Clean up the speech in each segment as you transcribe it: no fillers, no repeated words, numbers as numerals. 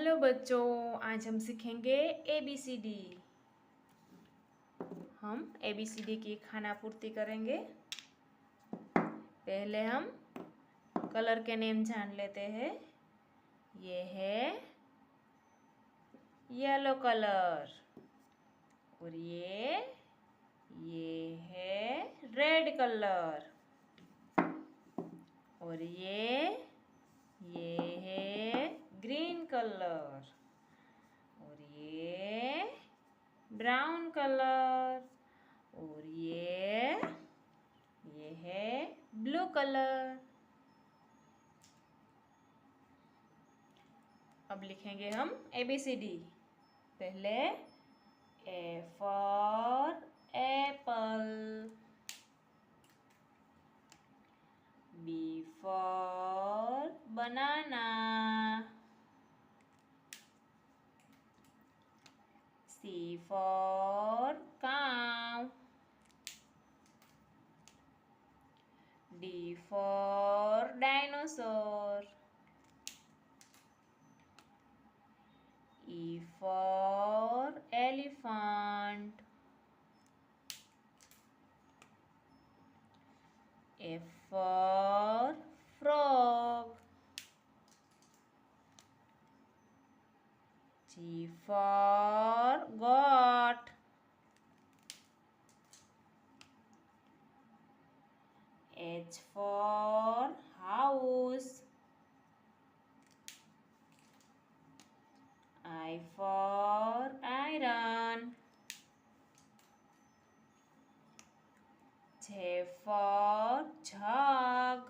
Hello बच्चों, आज हम सीखेंगे ABCD। हम ABCD की खाना पूर्ति करेंगे। पहले हम कलर के नेम जान लेते हैं। ये है येलो कलर और ये है रेड कलर और ये है ग्रीन कलर और ये ब्राउन कलर और ये है ब्लू कलर। अब लिखेंगे हम ABCD। पहले A for apple, B for banana, C for cow, D for dinosaur, E for elephant, F for frog, G for goat, H for house, I for iron, J for jug,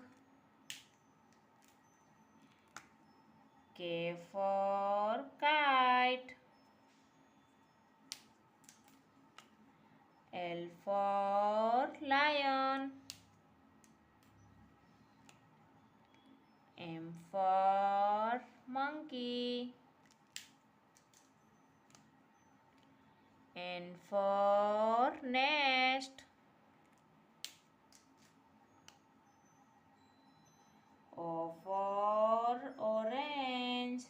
K for kite, L for lion, M for monkey, N for nest, O for orange,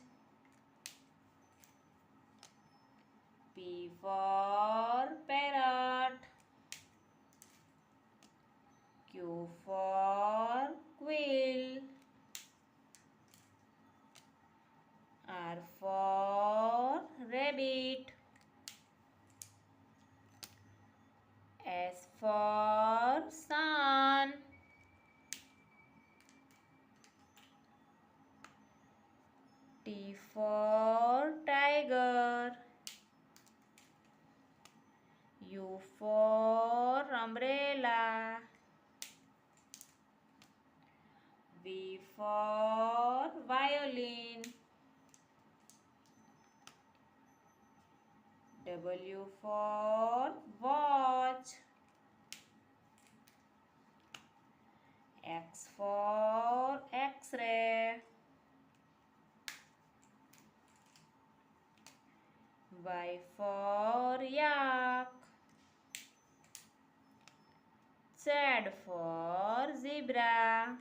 P for parrot, Q for quill, R for rabbit, S for sun, T for tiger, U for umbrella, V for violin, W for watch, X for X-ray, Y for yak, Z for zebra,